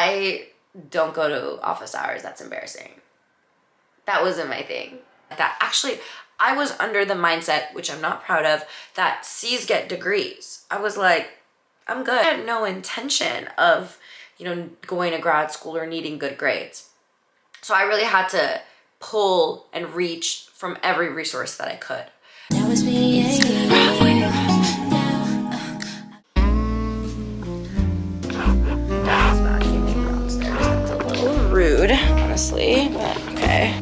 I don't go to office hours. That's embarrassing. That wasn't my thing. That actually, I was under the mindset, which I'm not proud of, that C's get degrees. I was like, I'm good. I had no intention of, you know, going to grad school or needing good grades. So I really had to pull and reach from every resource that I could. That was me. That's vacuuming downstairs. That's a little rude, honestly, but okay.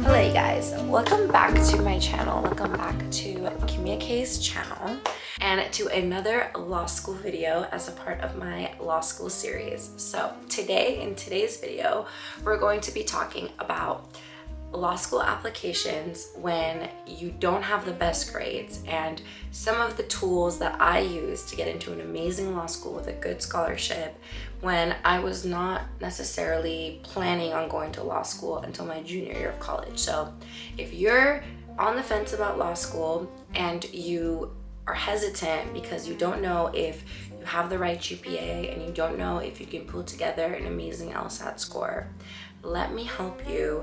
Hello you guys, welcome back to my channel. Welcome back to Kimiakay's channel and to another law school video as a part of my law school series. So today, in today's video, we're going to be talking about law school applications when you don't have the best grades and some of the tools that I use to get into an amazing law school with a good scholarship when I was not necessarily planning on going to law school until my junior year of college. So if you're on the fence about law school and you are hesitant because you don't know if you have the right GPA and you don't know if you can pull together an amazing LSAT score, let me help you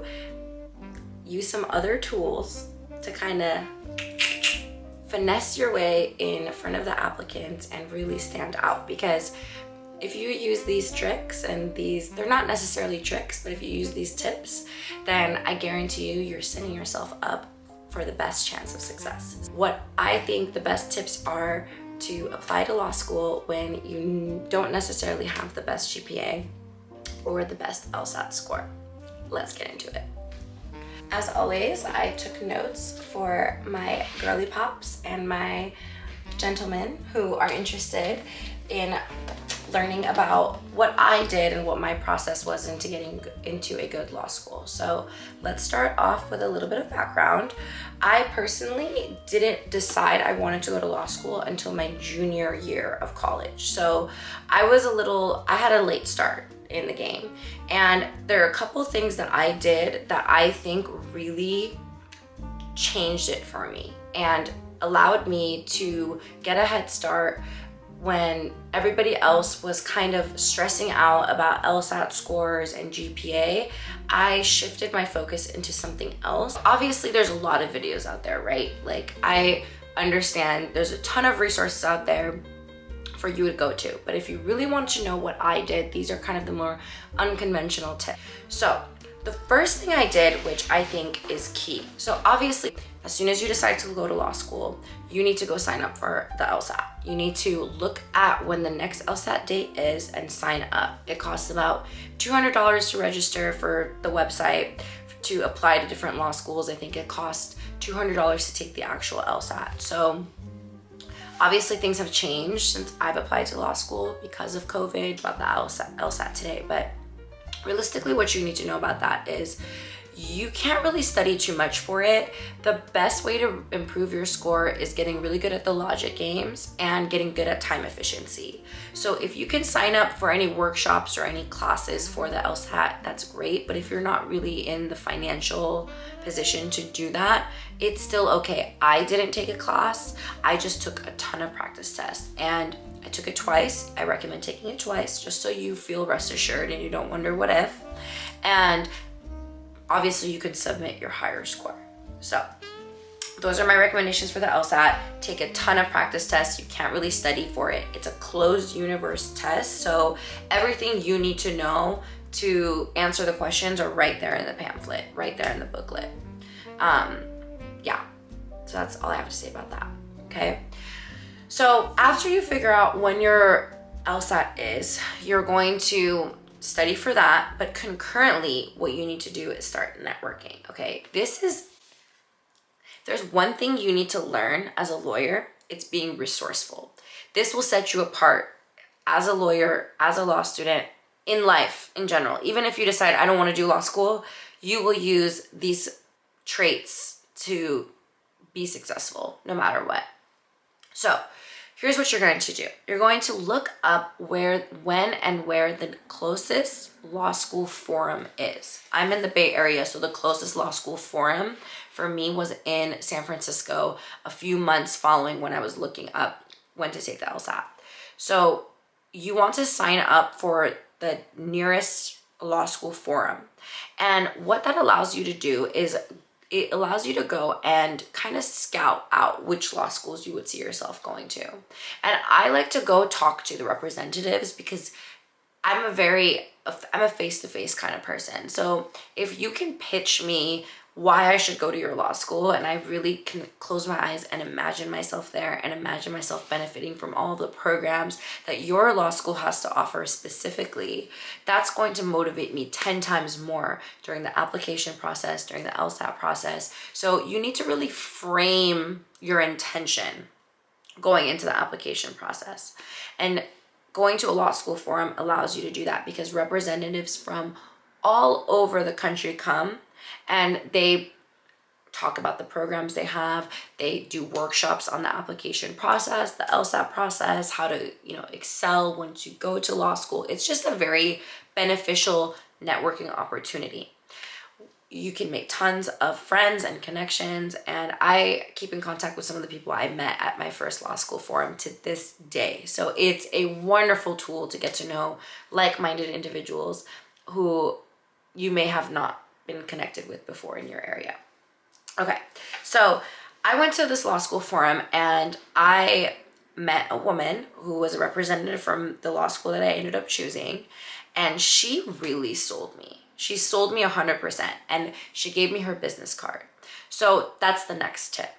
use some other tools to kind of finesse your way in front of the applicants and really stand out. Because if you use these tricks, and they're not necessarily tricks, but if you use these tips, then I guarantee you, you're setting yourself up for the best chance of success. What I think the best tips are to apply to law school when you don't necessarily have the best GPA or the best LSAT score. Let's get into it. As always, I took notes for my girly pops and my gentlemen who are interested in learning about what I did and what my process was into getting into a good law school. So let's start off with a little bit of background. I personally didn't decide I wanted to go to law school until my junior year of college. So I had a late start in the game, and there are a couple things that I did that I think really changed it for me and allowed me to get a head start when everybody else was kind of stressing out about LSAT scores and GPA. I shifted my focus into something else. Obviously, there's a lot of videos out there, right? Like, I understand there's a ton of resources out there for you to go to, but if you really want to know what I did, these are kind of the more unconventional tips. So the first thing I did, which I think is key, so obviously as soon as you decide to go to law school, you need to go sign up for the LSAT. You need to look at when the next LSAT date is and sign up. It costs about $200 to register for the website to apply to different law schools. I think it costs $200 to take the actual LSAT. So obviously things have changed since I've applied to law school because of COVID about the LSAT today, but realistically what you need to know about that is you can't really study too much for it. The best way to improve your score is getting really good at the logic games and getting good at time efficiency. So if you can sign up for any workshops or any classes for the LSAT, that's great. But if you're not really in the financial position to do that, it's still okay. I didn't take a class. I just took a ton of practice tests, and I took it twice. I recommend taking it twice just so you feel rest assured and you don't wonder what if. And obviously you could submit your higher score. So those are my recommendations for the LSAT. Take a ton of practice tests. You can't really study for it. It's a closed universe test, so everything you need to know to answer the questions are right there in the pamphlet, right there in the booklet. Yeah, so that's all I have to say about that, okay? So after you figure out when your LSAT is, you're going to study for that, but concurrently what you need to do is start networking, okay? There's one thing you need to learn as a lawyer, it's being resourceful. This will set you apart as a lawyer, as a law student, in life in general. Even if you decide I don't want to do law school, you will use these traits to be successful no matter what. So here's what you're going to do. You're going to look up when and where the closest law school forum is. I'm in the Bay Area, so the closest law school forum for me was in San Francisco a few months following when I was looking up when to take the LSAT. So you want to sign up for the nearest law school forum. And what that allows you to do is it allows you to go and kind of scout out which law schools you would see yourself going to. And I like to go talk to the representatives because I'm a face-to-face kind of person. So if you can pitch me why I should go to your law school, and I really can close my eyes and imagine myself there and imagine myself benefiting from all the programs that your law school has to offer specifically, that's going to motivate me 10 times more during the application process, during the LSAT process. So you need to really frame your intention going into the application process. And going to a law school forum allows you to do that because representatives from all over the country come and they talk about the programs they have. They do workshops on the application process, the LSAT process, how to, excel once you go to law school. It's just a very beneficial networking opportunity. You can make tons of friends and connections, and I keep in contact with some of the people I met at my first law school forum to this day. So it's a wonderful tool to get to know like-minded individuals who you may have not been connected with before in your area. Okay, so I went to this law school forum and I met a woman who was a representative from the law school that I ended up choosing, and she really sold me. She sold me 100%, and she gave me her business card. So that's the next tip.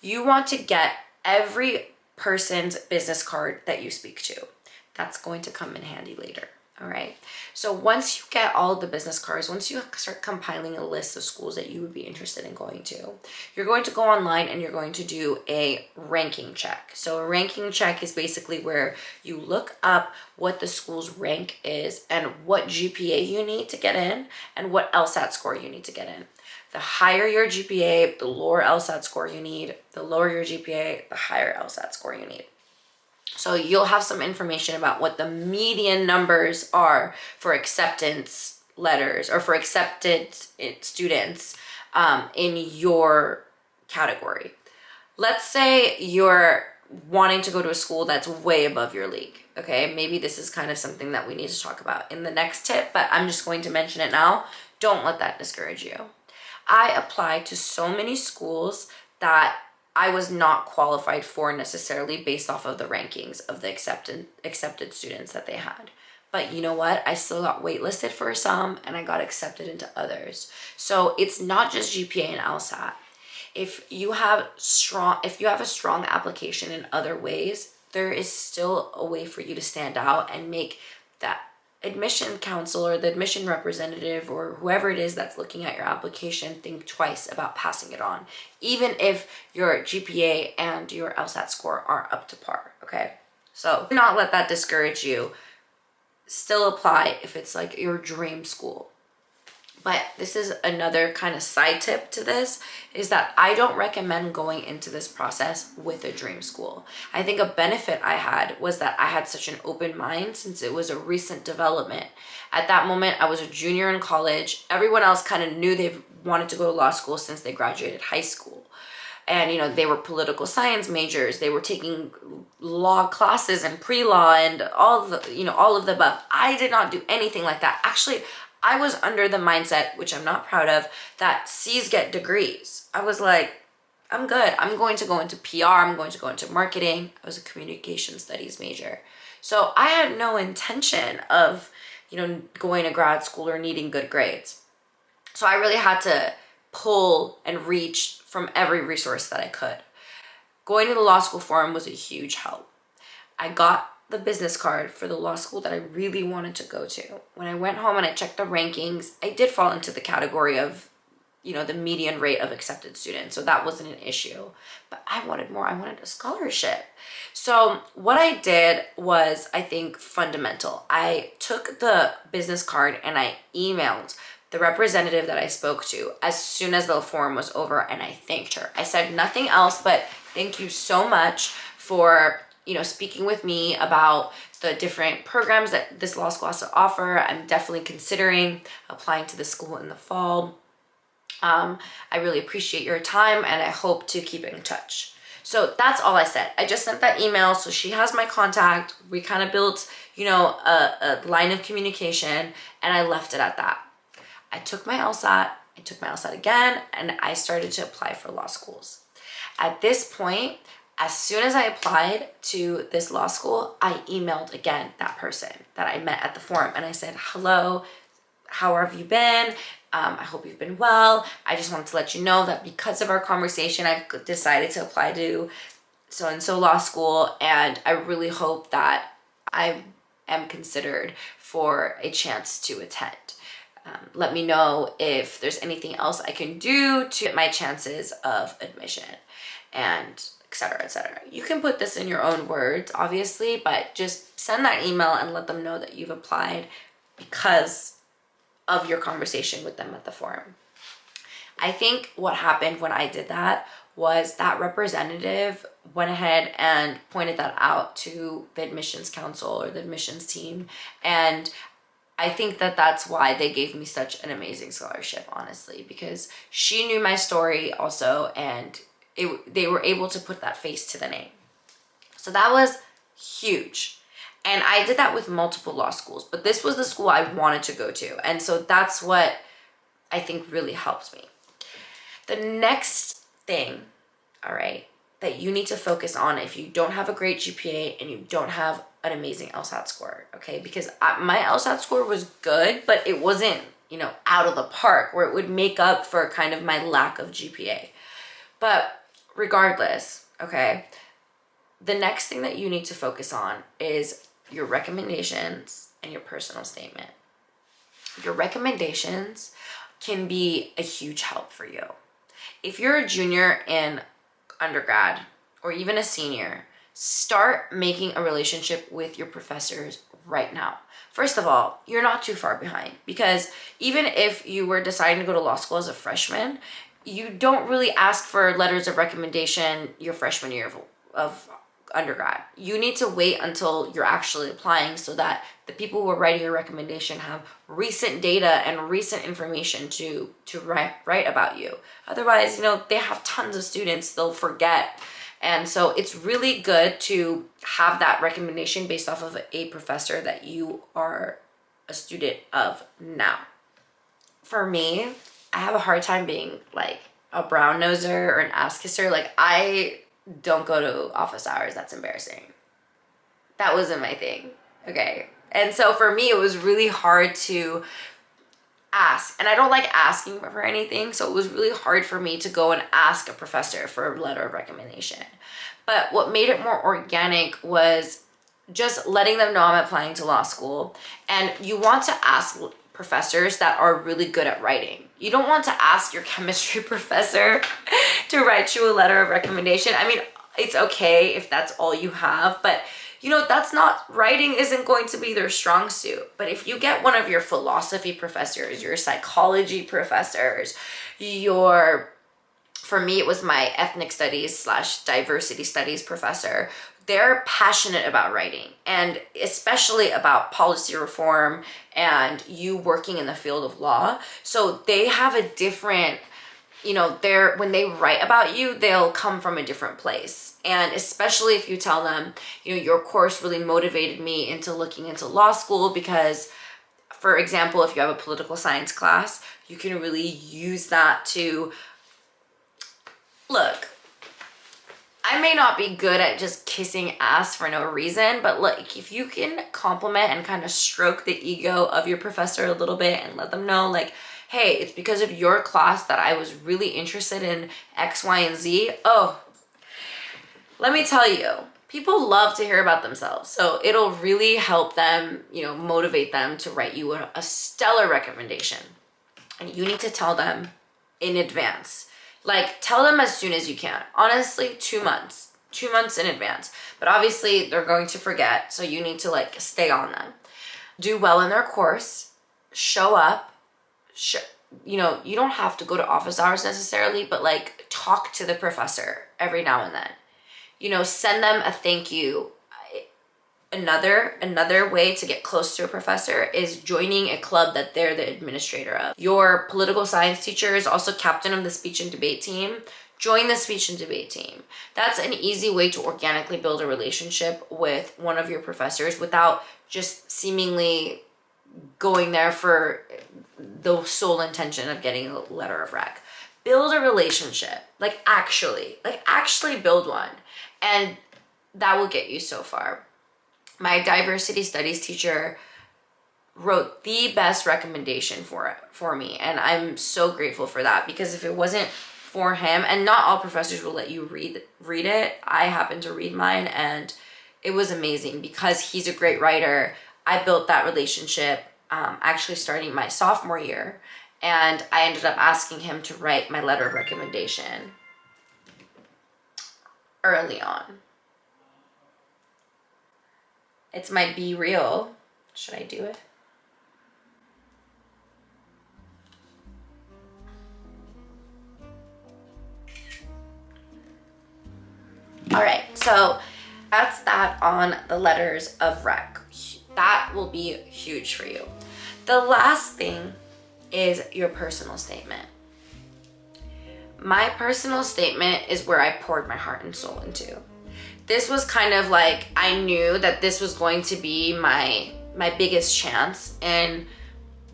You want to get every person's business card that you speak to. That's going to come in handy later. All right. So once you get all of the business cards, once you start compiling a list of schools that you would be interested in going to, you're going to go online and you're going to do a ranking check. So a ranking check is basically where you look up what the school's rank is and what GPA you need to get in and what LSAT score you need to get in. The higher your GPA, the lower LSAT score you need. The lower your GPA, the higher LSAT score you need. So you'll have some information about what the median numbers are for acceptance letters or for accepted students in your category. Let's say you're wanting to go to a school that's way above your league. Okay, maybe this is kind of something that we need to talk about in the next tip, but I'm just going to mention it now. Don't let that discourage you. I applied to so many schools that I was not qualified for necessarily based off of the rankings of the accepted students that they had. But you know what? I still got waitlisted for some and I got accepted into others. So it's not just GPA and LSAT. If you have a strong application in other ways, there is still a way for you to stand out and make that admission counsel or the admission representative or whoever it is that's looking at your application think twice about passing it on, even if your GPA and your LSAT score are up to par. Okay, so do not let that discourage you. Still apply if it's like your dream school. But this is another kind of side tip to this, is that I don't recommend going into this process with a dream school. I think a benefit I had was that I had such an open mind since it was a recent development. At that moment, I was a junior in college. Everyone else kind of knew they wanted to go to law school since they graduated high school. And, they were political science majors. They were taking law classes and pre-law and all of the above. I did not do anything like that. Actually, I was under the mindset, which I'm not proud of, that C's get degrees. I was like, I'm good. I'm going to go into PR. I'm going to go into marketing. I was a communication studies major. So I had no intention of, going to grad school or needing good grades. So I really had to pull and reach from every resource that I could. Going to the law school forum was a huge help. I got the business card for the law school that I really wanted to go to. When I went home and I checked the rankings, I did fall into the category of, the median rate of accepted students. So that wasn't an issue. But I wanted more. I wanted a scholarship. So what I did was, I think, fundamental. I took the business card and I emailed the representative that I spoke to as soon as the forum was over, and I thanked her. I said nothing else but thank you so much for you know, speaking with me about the different programs that this law school has to offer. I'm definitely considering applying to the school in the fall. I really appreciate your time and I hope to keep in touch. So that's all I said. I just sent that email, so she has my contact. We kind of built, you know, a line of communication, and I left it at that. I took my LSAT, again, and I started to apply for law schools. At this point, as soon as I applied to this law school, I emailed again that person that I met at the forum, and I said, hello, how have you been? I hope you've been well. I just wanted to let you know that because of our conversation, I've decided to apply to so-and-so law school, and I really hope that I am considered for a chance to attend. Let me know if there's anything else I can do to get my chances of admission, and etc., etc. You can put this in your own words, obviously, but just send that email and let them know that you've applied because of your conversation with them at the forum. I think what happened when I did that was that representative went ahead and pointed that out to the admissions council or the admissions team, and I think that that's why they gave me such an amazing scholarship, honestly, because she knew my story also, and they were able to put that face to the name. So that was huge. And I did that with multiple law schools, but this was the school I wanted to go to. And so that's what I think really helped me. The next thing, all right, that you need to focus on if you don't have a great GPA and you don't have an amazing LSAT score, okay? Because my LSAT score was good, but it wasn't, you know, out of the park where it would make up for kind of my lack of GPA. But regardless, okay, the next thing that you need to focus on is your recommendations and your personal statement. Your recommendations can be a huge help for you. If you're a junior in undergrad or even a senior, start making a relationship with your professors right now. First of all, you're not too far behind, because even if you were deciding to go to law school as a freshman, you don't really ask for letters of recommendation your freshman year of undergrad. You need to wait until you're actually applying so that the people who are writing your recommendation have recent data and recent information to write about you. Otherwise, you know, they have tons of students, they'll forget. And so it's really good to have that recommendation based off of a professor that you are a student of now. For me, I have a hard time being like a brown noser or an ass kisser. Like, I don't go to office hours. That's embarrassing. That wasn't my thing. Okay. And so for me, it was really hard to ask. And I don't like asking for anything. So it was really hard for me to go and ask a professor for a letter of recommendation. But what made it more organic was just letting them know I'm applying to law school. And you want to ask professors that are really good at writing. You don't want to ask your chemistry professor to write you a letter of recommendation. I mean, it's okay if that's all you have, but you know, writing isn't going to be their strong suit. But if you get one of your philosophy professors, your psychology professors, for me, it was my ethnic studies / diversity studies professor, they're passionate about writing, and especially about policy reform and you working in the field of law. So they have a different, you know, when they write about you, they'll come from a different place. And especially if you tell them, you know, your course really motivated me into looking into law school because, for example, if you have a political science class, you can really use that to, look, I may not be good at just kissing ass for no reason, but like, if you can compliment and kind of stroke the ego of your professor a little bit and let them know, like, hey, it's because of your class that I was really interested in X, Y, and Z. Oh, let me tell you, people love to hear about themselves. So it'll really help them, you know, motivate them to write you a stellar recommendation. And you need to tell them in advance. Like, tell them as soon as you can. Honestly, 2 months. 2 months in advance. But obviously, they're going to forget, so you need to, like, stay on them. Do well in their course. Show up. You know, you don't have to go to office hours necessarily, but, like, talk to the professor every now and then. You know, send them a thank you Another way to get close to a professor is joining a club that they're the administrator of. Your political science teacher is also captain of the speech and debate team. Join the speech and debate team. That's an easy way to organically build a relationship with one of your professors without just seemingly going there for the sole intention of getting a letter of rec. Build a relationship, like actually build one, and that will get you so far. My diversity studies teacher wrote the best recommendation for me, and I'm so grateful for that, because if it wasn't for him, and not all professors will let you read it, I happened to read mine, and it was amazing because he's a great writer. I built that relationship actually starting my sophomore year, and I ended up asking him to write my letter of recommendation early on. It's my Be Real. Should I do it? All right, so that's that on the letters of rec. That will be huge for you. The last thing is your personal statement. My personal statement is where I poured my heart and soul into. This was kind of like, I knew that this was going to be my biggest chance in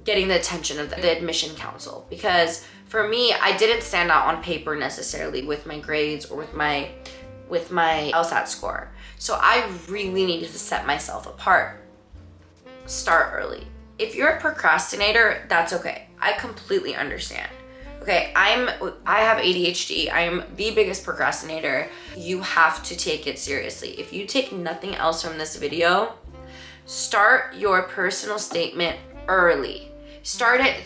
getting the attention of the admission council, because for me, I didn't stand out on paper necessarily with my grades or with my LSAT score. So I really needed to set myself apart. Start early. If you're a procrastinator, that's okay. I completely understand. Okay, I have ADHD. I am the biggest procrastinator. You have to take it seriously. If you take nothing else from this video, start your personal statement early. Start it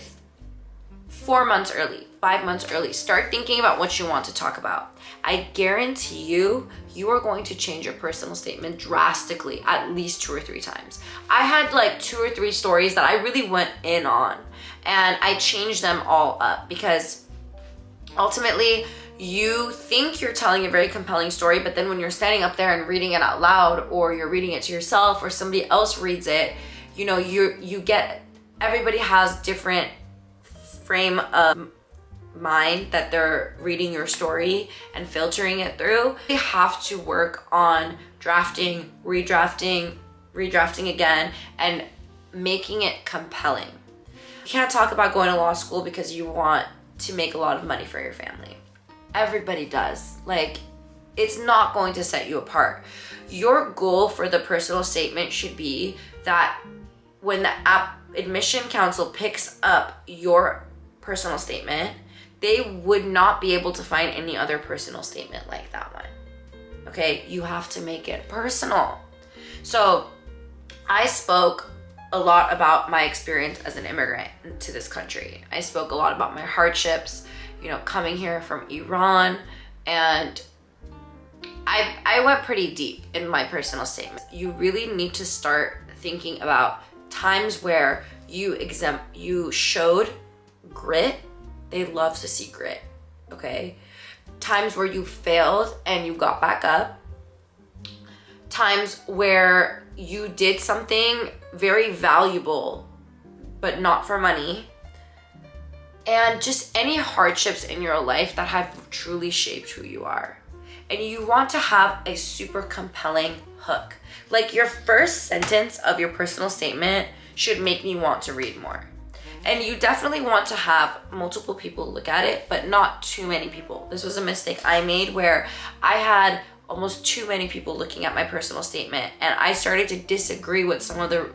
4 months early, 5 months early. Start thinking about what you want to talk about. I guarantee you, you are going to change your personal statement drastically at least 2 or 3 times. I had like 2 or 3 stories that I really went in on, and I changed them all up, because ultimately you think you're telling a very compelling story, but then when you're standing up there and reading it out loud, or you're reading it to yourself, or somebody else reads it, you know, you get, everybody has different frame of mind that they're reading your story and filtering it through. You have to work on drafting, redrafting again, and making it compelling. You can't talk about going to law school because you want to make a lot of money for your family. Everybody does. Like, it's not going to set you apart. Your goal for the personal statement should be that when the admission council picks up your personal statement, they would not be able to find any other personal statement like that one. Okay, you have to make it personal. So I spoke a lot about my experience as an immigrant to this country. I spoke a lot about my hardships, you know, coming here from Iran, and I went pretty deep in my personal statement. You really need to start thinking about times where you showed grit. They love to see grit, okay? Times where you failed and you got back up. Times where you did something very valuable, but not for money. And just any hardships in your life that have truly shaped who you are. And you want to have a super compelling hook. Like, your first sentence of your personal statement should make me want to read more. And you definitely want to have multiple people look at it, but not too many people. This was a mistake I made where I had almost too many people looking at my personal statement, and I started to disagree with some of the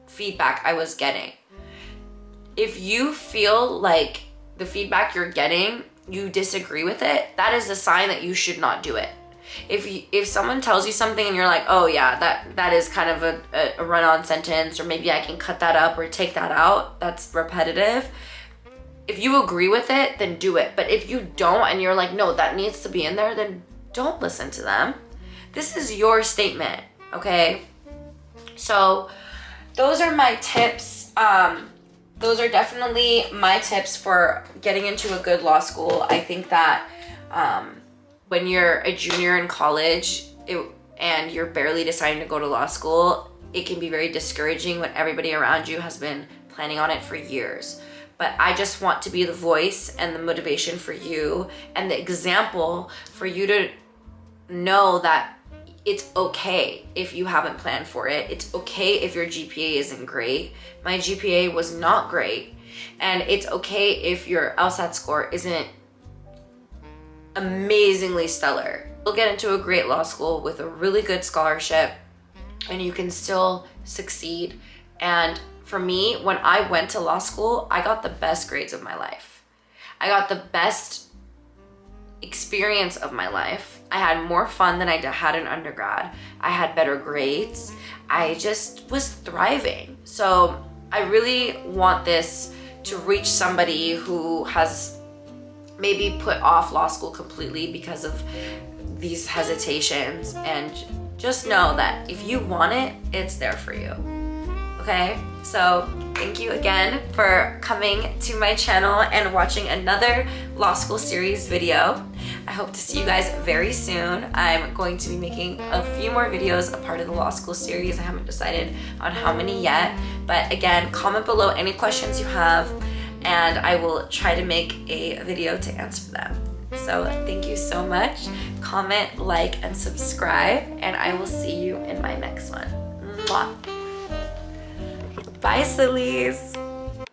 feedback I was getting. If you feel like the feedback you're getting, you disagree with it, that is a sign that you should not do it. If someone tells you something and you're like, oh yeah, that is kind of a run-on sentence, or maybe I can cut that up or take that out, that's repetitive. If you agree with it, then do it. But if you don't and you're like, no, that needs to be in there, then don't listen to them. This is your statement, okay? So those are my tips. Those are definitely my tips for getting into a good law school. I think that when you're a junior in college, and you're barely deciding to go to law school, it can be very discouraging when everybody around you has been planning on it for years. But I just want to be the voice and the motivation for you and the example for you to know that it's okay if you haven't planned for it. It's okay if your GPA isn't great. My GPA was not great. And it's okay if your LSAT score isn't amazingly stellar. You'll get into a great law school with a really good scholarship and you can still succeed. And for me, when I went to law school, I got the best grades of my life. I got the best experience of my life. I had more fun than I had in undergrad. I had better grades. I just was thriving. So I really want this to reach somebody who has maybe put off law school completely because of these hesitations, and just know that if you want it, it's there for you. Okay, so thank you again for coming to my channel and watching another law school series video. I hope to see you guys very soon. I'm going to be making a few more videos, a part of the law school series. I haven't decided on how many yet, but again, comment below any questions you have and I will try to make a video to answer them. So thank you so much. Comment, like, and subscribe, and I will see you in my next one. Mwah. Bye, sillies.